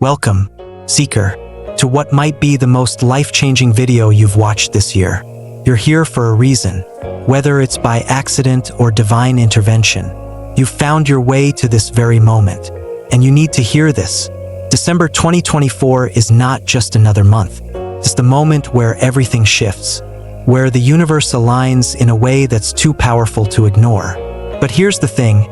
Welcome, Seeker, to what might be the most life-changing video you've watched this year. You're here for a reason, whether it's by accident or divine intervention. You've found your way to this very moment, and you need to hear this. December 2024 is not just another month. It's the moment where everything shifts, where the universe aligns in a way that's too powerful to ignore. But here's the thing,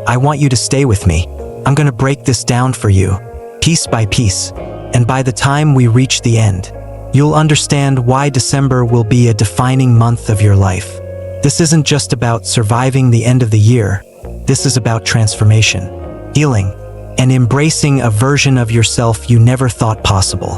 I want you to stay with me. I'm gonna break this down for you, piece by piece, and by the time we reach the end, you'll understand why December will be a defining month of your life. This isn't just about surviving the end of the year. This is about transformation, healing, and embracing a version of yourself you never thought possible.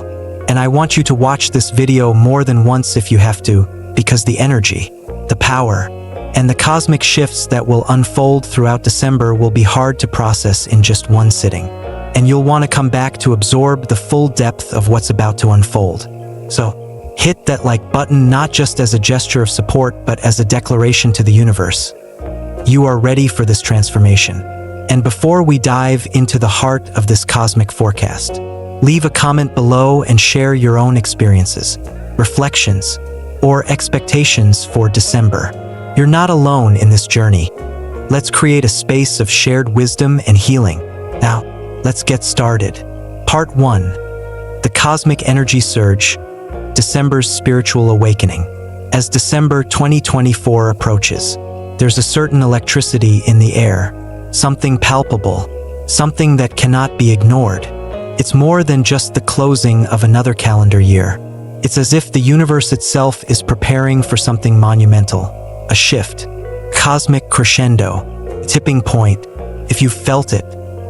And I want you to watch this video more than once if you have to, because the energy, the power, and the cosmic shifts that will unfold throughout December will be hard to process in just one sitting. And you'll want to come back to absorb the full depth of what's about to unfold. So, hit that like button not just as a gesture of support, but as a declaration to the universe. You are ready for this transformation. And before we dive into the heart of this cosmic forecast, leave a comment below and share your own experiences, reflections, or expectations for December. You're not alone in this journey. Let's create a space of shared wisdom and healing. Now, let's get started. Part 1. The Cosmic Energy Surge, December's Spiritual Awakening. As December 2024 approaches, there's a certain electricity in the air, something palpable, something that cannot be ignored. It's more than just the closing of another calendar year. It's as if the universe itself is preparing for something monumental, a shift, cosmic crescendo, tipping point. If you've felt it,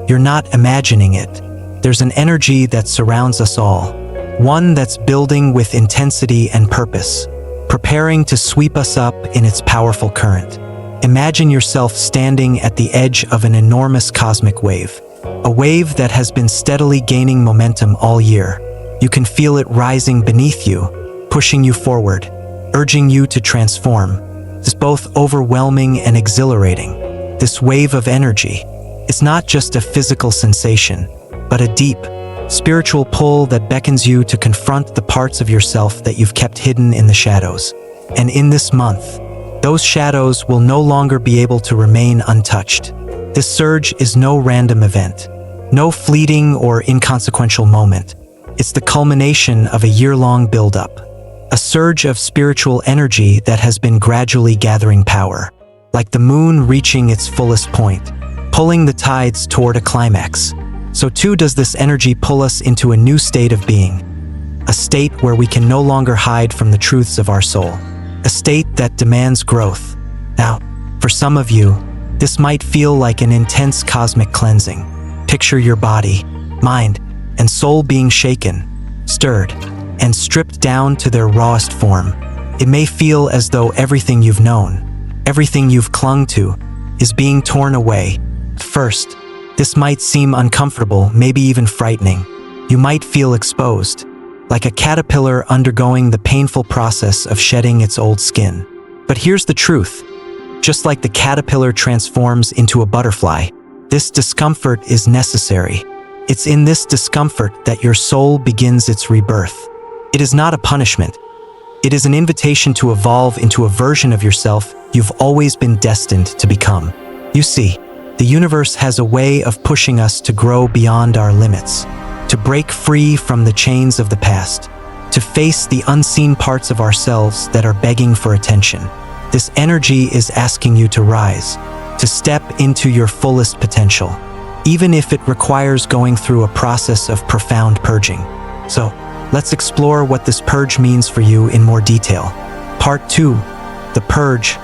you're not imagining it. There's an energy that surrounds us all, one that's building with intensity and purpose, preparing to sweep us up in its powerful current. Imagine yourself standing at the edge of an enormous cosmic wave, a wave that has been steadily gaining momentum all year. You can feel it rising beneath you, pushing you forward, urging you to transform. It's both overwhelming and exhilarating. This wave of energy, it's not just a physical sensation, but a deep, spiritual pull that beckons you to confront the parts of yourself that you've kept hidden in the shadows. And in this month, those shadows will no longer be able to remain untouched. This surge is no random event, no fleeting or inconsequential moment. It's the culmination of a year-long buildup, a surge of spiritual energy that has been gradually gathering power, like the moon reaching its fullest point, pulling the tides toward a climax. So too does this energy pull us into a new state of being, a state where we can no longer hide from the truths of our soul, a state that demands growth. Now, for some of you, this might feel like an intense cosmic cleansing. Picture your body, mind, and soul being shaken, stirred, and stripped down to their rawest form. It may feel as though everything you've known, everything you've clung to, is being torn away. First, this might seem uncomfortable, maybe even frightening. You might feel exposed, like a caterpillar undergoing the painful process of shedding its old skin. But here's the truth. Just like the caterpillar transforms into a butterfly, this discomfort is necessary. It's in this discomfort that your soul begins its rebirth. It is not a punishment. It is an invitation to evolve into a version of yourself you've always been destined to become. You see, the universe has a way of pushing us to grow beyond our limits, to break free from the chains of the past, to face the unseen parts of ourselves that are begging for attention. This energy is asking you to rise, to step into your fullest potential, even if it requires going through a process of profound purging. So, let's explore what this purge means for you in more detail. Part 2, the purge,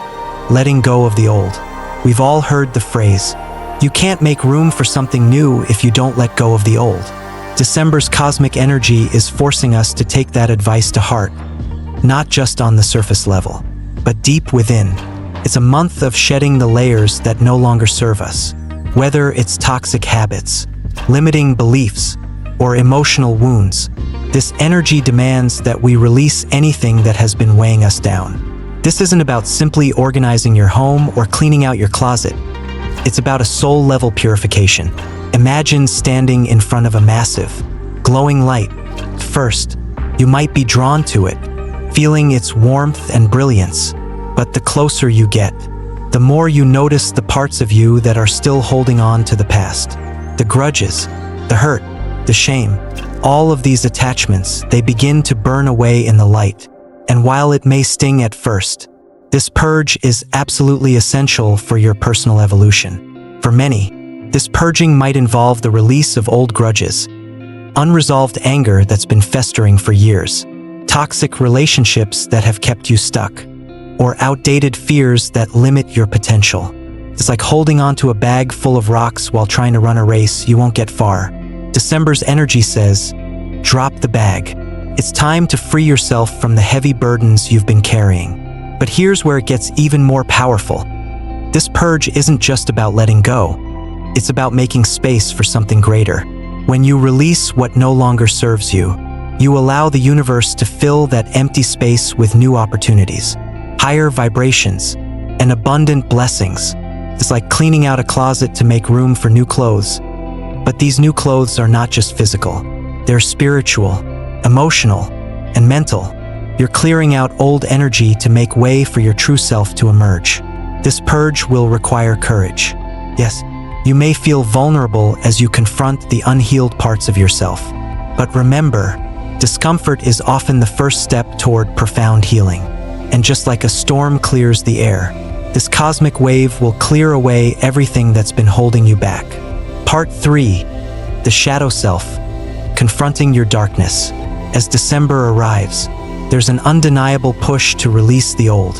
letting go of the old. We've all heard the phrase, you can't make room for something new if you don't let go of the old. December's cosmic energy is forcing us to take that advice to heart, not just on the surface level, but deep within. It's a month of shedding the layers that no longer serve us, whether it's toxic habits, limiting beliefs, or emotional wounds. This energy demands that we release anything that has been weighing us down. This isn't about simply organizing your home or cleaning out your closet. It's about a soul-level purification. Imagine standing in front of a massive, glowing light. First, you might be drawn to it, feeling its warmth and brilliance. But the closer you get, the more you notice the parts of you that are still holding on to the past. The grudges, the hurt, the shame, all of these attachments, they begin to burn away in the light. And while it may sting at first, this purge is absolutely essential for your personal evolution. For many, this purging might involve the release of old grudges, unresolved anger that's been festering for years, toxic relationships that have kept you stuck, or outdated fears that limit your potential. It's like holding onto a bag full of rocks while trying to run a race. You won't get far. December's energy says, drop the bag. It's time to free yourself from the heavy burdens you've been carrying. But here's where it gets even more powerful. This purge isn't just about letting go. It's about making space for something greater. When you release what no longer serves you, you allow the universe to fill that empty space with new opportunities, higher vibrations, and abundant blessings. It's like cleaning out a closet to make room for new clothes. But these new clothes are not just physical. They're spiritual, emotional, and mental. You're clearing out old energy to make way for your true self to emerge. This purge will require courage. Yes, you may feel vulnerable as you confront the unhealed parts of yourself. But remember, discomfort is often the first step toward profound healing. And just like a storm clears the air, this cosmic wave will clear away everything that's been holding you back. Part 3. The Shadow Self. Confronting your darkness. As December arrives, there's an undeniable push to release the old,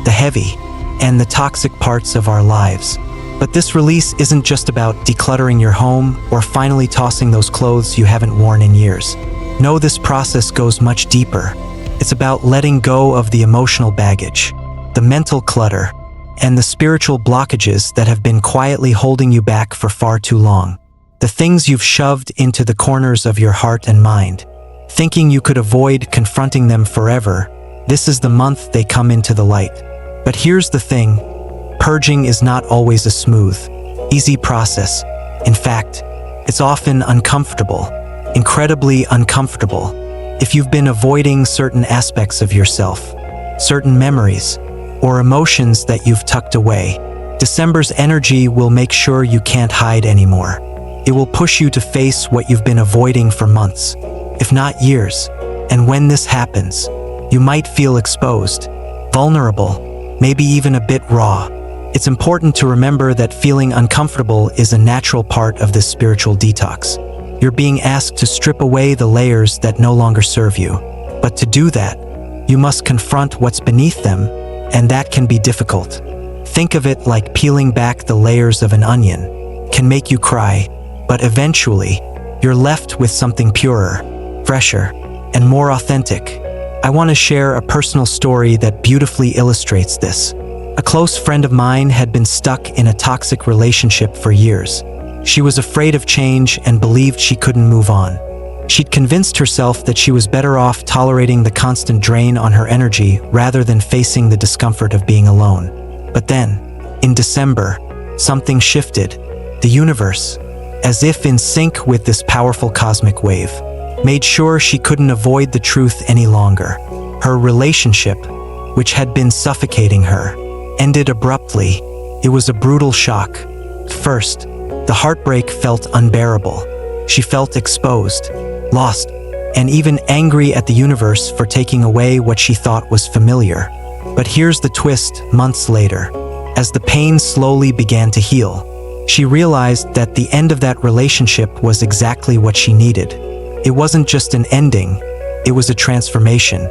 the heavy, and the toxic parts of our lives. But this release isn't just about decluttering your home or finally tossing those clothes you haven't worn in years. No, this process goes much deeper. It's about letting go of the emotional baggage, the mental clutter, and the spiritual blockages that have been quietly holding you back for far too long. The things you've shoved into the corners of your heart and mind, thinking you could avoid confronting them forever. This is the month they come into the light. But here's the thing, purging is not always a smooth, easy process. In fact, it's often uncomfortable, incredibly uncomfortable. If you've been avoiding certain aspects of yourself, certain memories, or emotions that you've tucked away, December's energy will make sure you can't hide anymore. It will push you to face what you've been avoiding for months, if not years. And when this happens, you might feel exposed, vulnerable, maybe even a bit raw. It's important to remember that feeling uncomfortable is a natural part of this spiritual detox. You're being asked to strip away the layers that no longer serve you. But to do that, you must confront what's beneath them, and that can be difficult. Think of it like peeling back the layers of an onion. Can make you cry, but eventually, you're left with something purer, fresher, and more authentic. I want to share a personal story that beautifully illustrates this. A close friend of mine had been stuck in a toxic relationship for years. She was afraid of change and believed she couldn't move on. She'd convinced herself that she was better off tolerating the constant drain on her energy rather than facing the discomfort of being alone. But then, in December, something shifted. The universe, as if in sync with this powerful cosmic wave, made sure she couldn't avoid the truth any longer. Her relationship, which had been suffocating her, ended abruptly. It was a brutal shock. First, the heartbreak felt unbearable. She felt exposed, lost, and even angry at the universe for taking away what she thought was familiar. But here's the twist. Months later, as the pain slowly began to heal, she realized that the end of that relationship was exactly what she needed. It wasn't just an ending, it was a transformation.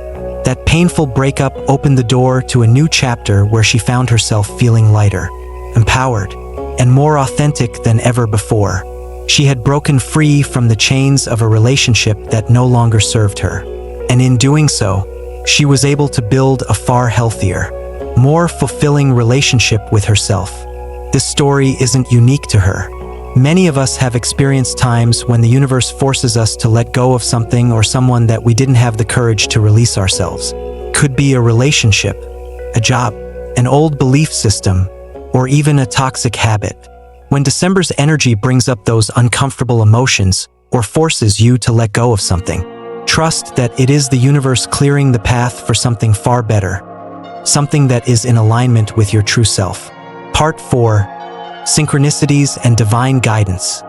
That painful breakup opened the door to a new chapter where she found herself feeling lighter, empowered, and more authentic than ever before. She had broken free from the chains of a relationship that no longer served her. And in doing so, she was able to build a far healthier, more fulfilling relationship with herself. This story isn't unique to her. Many of us have experienced times when the universe forces us to let go of something or someone that we didn't have the courage to release ourselves. Could be a relationship, a job, an old belief system, or even a toxic habit. When December's energy brings up those uncomfortable emotions or forces you to let go of something. Trust that it is the universe clearing the path for something far better, something that is in alignment with your true self. Part 4. Synchronicities and Divine Guidance.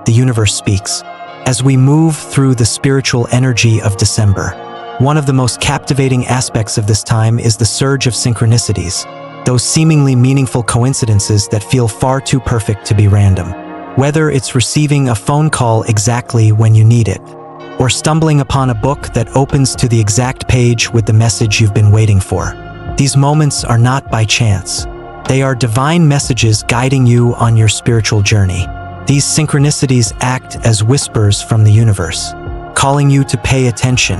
The universe speaks. As we move through the spiritual energy of December, one of the most captivating aspects of this time is the surge of synchronicities, those seemingly meaningful coincidences that feel far too perfect to be random. Whether it's receiving a phone call exactly when you need it, or stumbling upon a book that opens to the exact page with the message you've been waiting for, these moments are not by chance. They are divine messages guiding you on your spiritual journey. These synchronicities act as whispers from the universe, calling you to pay attention,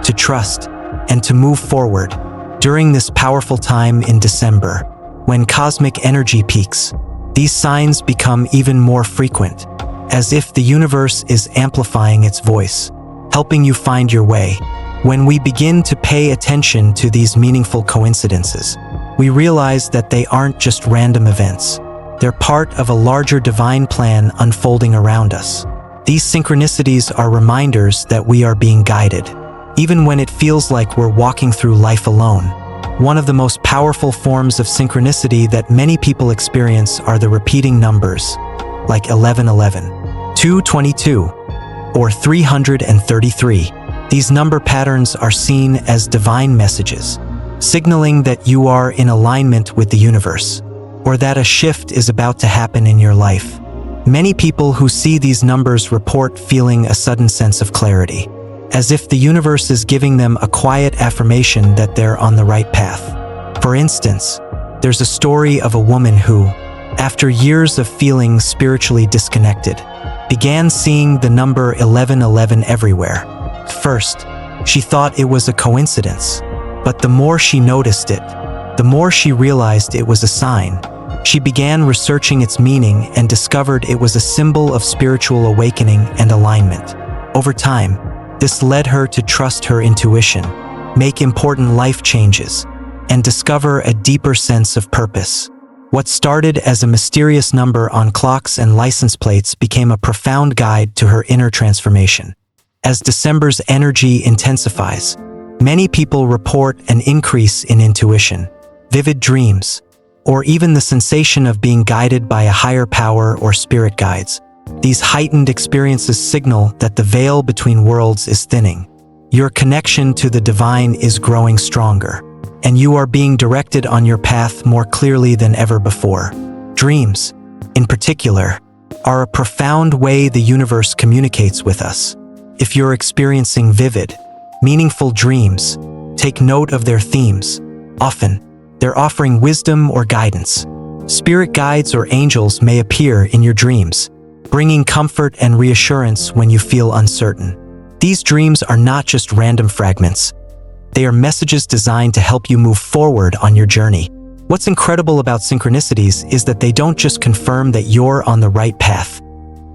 to trust, and to move forward. During this powerful time in December, when cosmic energy peaks, these signs become even more frequent, as if the universe is amplifying its voice, helping you find your way. When we begin to pay attention to these meaningful coincidences, we realize that they aren't just random events. They're part of a larger divine plan unfolding around us. These synchronicities are reminders that we are being guided, even when it feels like we're walking through life alone. One of the most powerful forms of synchronicity that many people experience are the repeating numbers, like 1111, 222, or 333. These number patterns are seen as divine messages, signaling that you are in alignment with the universe, or that a shift is about to happen in your life. Many people who see these numbers report feeling a sudden sense of clarity, as if the universe is giving them a quiet affirmation that they're on the right path. For instance, there's a story of a woman who, after years of feeling spiritually disconnected, began seeing the number 1111 everywhere. At first, she thought it was a coincidence, but the more she noticed it, the more she realized it was a sign. She began researching its meaning and discovered it was a symbol of spiritual awakening and alignment. Over time, this led her to trust her intuition, make important life changes, and discover a deeper sense of purpose. What started as a mysterious number on clocks and license plates became a profound guide to her inner transformation. As December's energy intensifies, many people report an increase in intuition, vivid dreams, or even the sensation of being guided by a higher power or spirit guides. These heightened experiences signal that the veil between worlds is thinning. Your connection to the divine is growing stronger, and you are being directed on your path more clearly than ever before. Dreams, in particular, are a profound way the universe communicates with us. If you're experiencing vivid, meaningful dreams, take note of their themes. Often, they're offering wisdom or guidance. Spirit guides or angels may appear in your dreams, bringing comfort and reassurance when you feel uncertain. These dreams are not just random fragments. They are messages designed to help you move forward on your journey. What's incredible about synchronicities is that they don't just confirm that you're on the right path.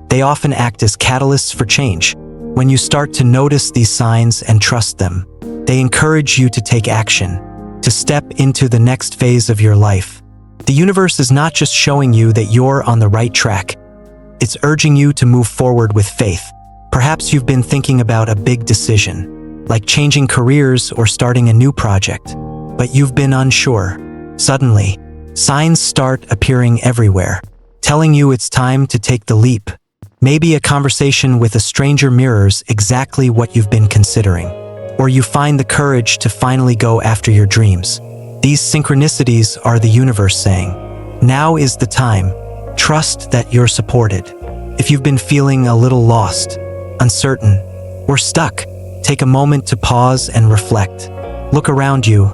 They often act as catalysts for change. When you start to notice these signs and trust them, they encourage you to take action, to step into the next phase of your life. The universe is not just showing you that you're on the right track. It's urging you to move forward with faith. Perhaps you've been thinking about a big decision, like changing careers or starting a new project, but you've been unsure. Suddenly, signs start appearing everywhere, telling you it's time to take the leap. Maybe a conversation with a stranger mirrors exactly what you've been considering, or you find the courage to finally go after your dreams. These synchronicities are the universe saying, now is the time. Trust that you're supported. If you've been feeling a little lost, uncertain, or stuck, take a moment to pause and reflect. Look around you.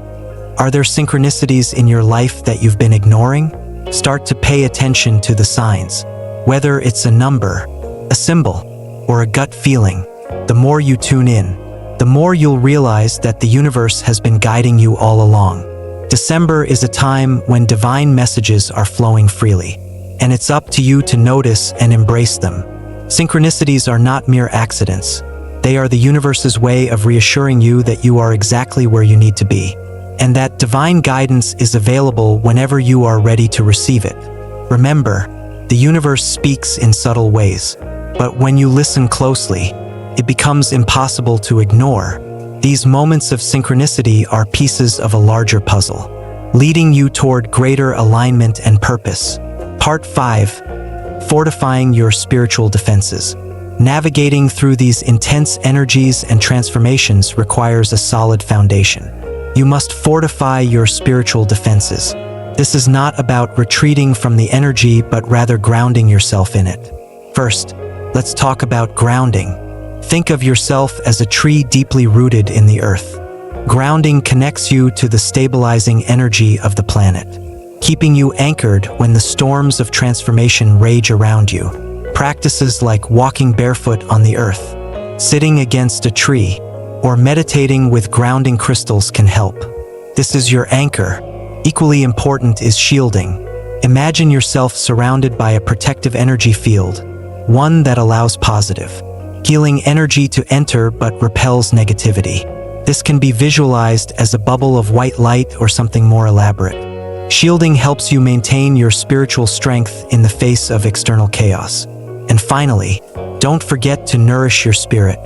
Are there synchronicities in your life that you've been ignoring? Start to pay attention to the signs. Whether it's a number, a symbol, or a gut feeling, the more you tune in, the more you'll realize that the universe has been guiding you all along. December is a time when divine messages are flowing freely, and it's up to you to notice and embrace them. Synchronicities are not mere accidents. They are the universe's way of reassuring you that you are exactly where you need to be, and that divine guidance is available whenever you are ready to receive it. Remember, the universe speaks in subtle ways. But when you listen closely, it becomes impossible to ignore. These moments of synchronicity are pieces of a larger puzzle, leading you toward greater alignment and purpose. Part 5. Fortifying your spiritual defenses. Navigating through these intense energies and transformations requires a solid foundation. You must fortify your spiritual defenses. This is not about retreating from the energy, but rather grounding yourself in it. First, let's talk about grounding. Think of yourself as a tree deeply rooted in the earth. Grounding connects you to the stabilizing energy of the planet, keeping you anchored when the storms of transformation rage around you. Practices like walking barefoot on the earth, sitting against a tree, or meditating with grounding crystals can help. This is your anchor. Equally important is shielding. Imagine yourself surrounded by a protective energy field, one that allows positive, healing energy to enter but repels negativity. This can be visualized as a bubble of white light or something more elaborate. Shielding helps you maintain your spiritual strength in the face of external chaos. And finally, don't forget to nourish your spirit.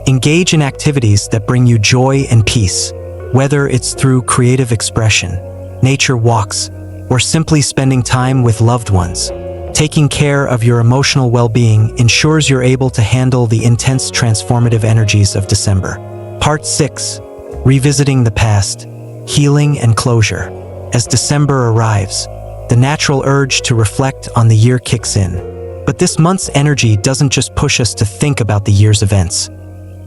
Engage in activities that bring you joy and peace, whether it's through creative expression, nature walks, or simply spending time with loved ones. Taking care of your emotional well-being ensures you're able to handle the intense transformative energies of December. Part 6. Revisiting the past, healing and closure. As December arrives, the natural urge to reflect on the year kicks in. But this month's energy doesn't just push us to think about the year's events.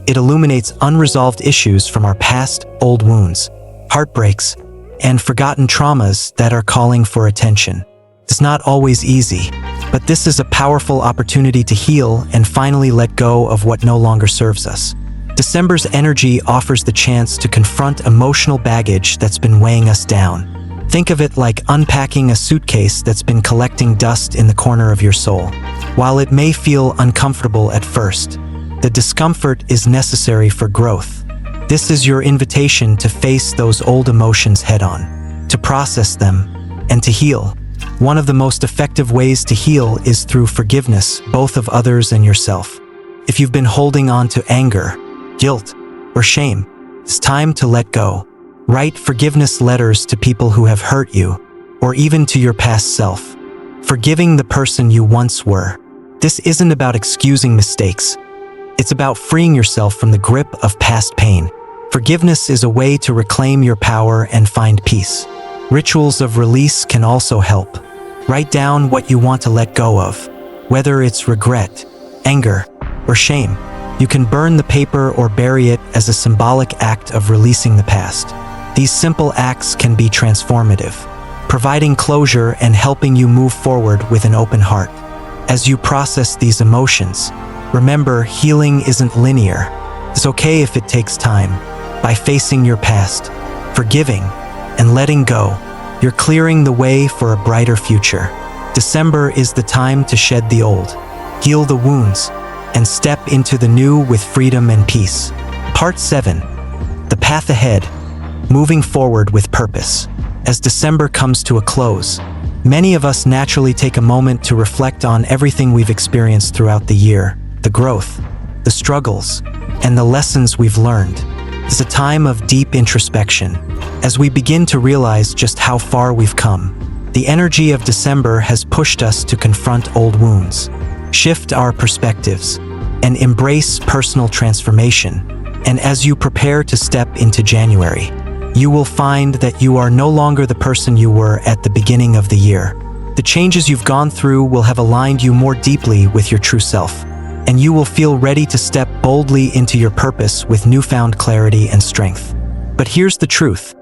It illuminates unresolved issues from our past, old wounds, heartbreaks, and forgotten traumas that are calling for attention. It's not always easy, but this is a powerful opportunity to heal and finally let go of what no longer serves us. December's energy offers the chance to confront emotional baggage that's been weighing us down. Think of it like unpacking a suitcase that's been collecting dust in the corner of your soul. While it may feel uncomfortable at first, the discomfort is necessary for growth. This is your invitation to face those old emotions head-on, to process them, and to heal. One of the most effective ways to heal is through forgiveness, both of others and yourself. If you've been holding on to anger, guilt, or shame, it's time to let go. Write forgiveness letters to people who have hurt you, or even to your past self, forgiving the person you once were. This isn't about excusing mistakes. It's about freeing yourself from the grip of past pain. Forgiveness is a way to reclaim your power and find peace. Rituals of release can also help. Write down what you want to let go of, whether it's regret, anger, or shame. You can burn the paper or bury it as a symbolic act of releasing the past. These simple acts can be transformative, providing closure and helping you move forward with an open heart. As you process these emotions, remember, healing isn't linear. It's okay if it takes time. By facing your past, forgiving, and letting go, you're clearing the way for a brighter future. December is the time to shed the old, heal the wounds, and step into the new with freedom and peace. Part 7. The path ahead, moving forward with purpose. As December comes to a close, many of us naturally take a moment to reflect on everything we've experienced throughout the year, the growth, the struggles, and the lessons we've learned. It's a time of deep introspection. As we begin to realize just how far we've come, the energy of December has pushed us to confront old wounds, shift our perspectives, and embrace personal transformation. And as you prepare to step into January, you will find that you are no longer the person you were at the beginning of the year. The changes you've gone through will have aligned you more deeply with your true self, and you will feel ready to step boldly into your purpose with newfound clarity and strength. But here's the truth.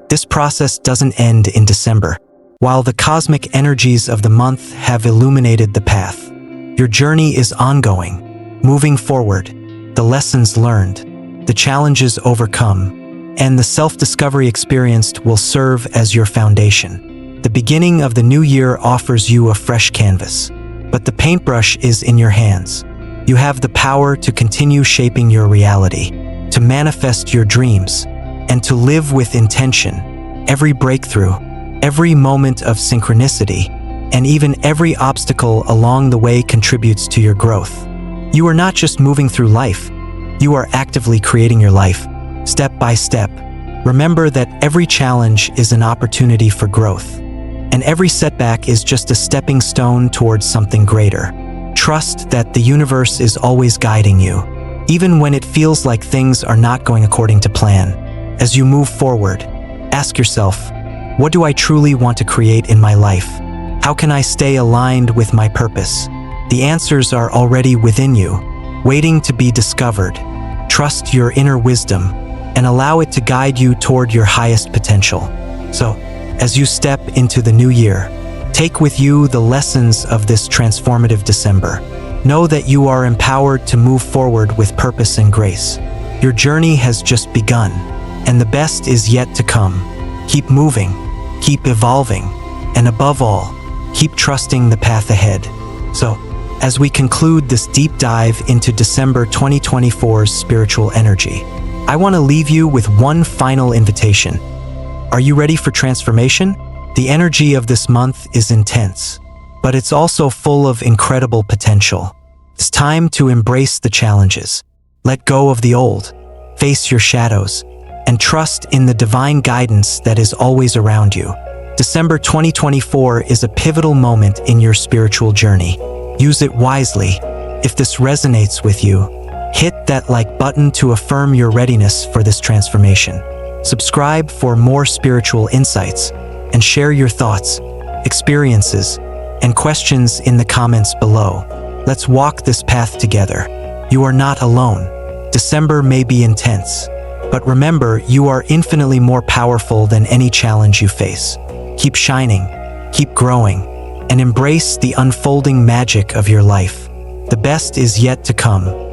This process doesn't end in December. While the cosmic energies of the month have illuminated the path, your journey is ongoing, moving forward. The lessons learned, the challenges overcome, and the self-discovery experienced will serve as your foundation. The beginning of the new year offers you a fresh canvas, but the paintbrush is in your hands. You have the power to continue shaping your reality, to manifest your dreams, and to live with intention. Every breakthrough, every moment of synchronicity, and even every obstacle along the way contributes to your growth. You are not just moving through life, you are actively creating your life, step by step. Remember that every challenge is an opportunity for growth, and every setback is just a stepping stone towards something greater. Trust that the universe is always guiding you, even when it feels like things are not going according to plan. As you move forward, ask yourself, what do I truly want to create in my life? How can I stay aligned with my purpose? The answers are already within you, waiting to be discovered. Trust your inner wisdom and allow it to guide you toward your highest potential. So, as you step into the new year, take with you the lessons of this transformative December. Know that you are empowered to move forward with purpose and grace. Your journey has just begun, and the best is yet to come. Keep moving, keep evolving, and above all, keep trusting the path ahead. So, as we conclude this deep dive into December 2024's spiritual energy, I want to leave you with one final invitation. Are you ready for transformation? The energy of this month is intense, but it's also full of incredible potential. It's time to embrace the challenges, let go of the old, face your shadows, and trust in the divine guidance that is always around you. December 2024 is a pivotal moment in your spiritual journey. Use it wisely. If this resonates with you, hit that like button to affirm your readiness for this transformation. Subscribe for more spiritual insights and share your thoughts, experiences, and questions in the comments below. Let's walk this path together. You are not alone. December may be intense, but remember, you are infinitely more powerful than any challenge you face. Keep shining, keep growing, and embrace the unfolding magic of your life. The best is yet to come.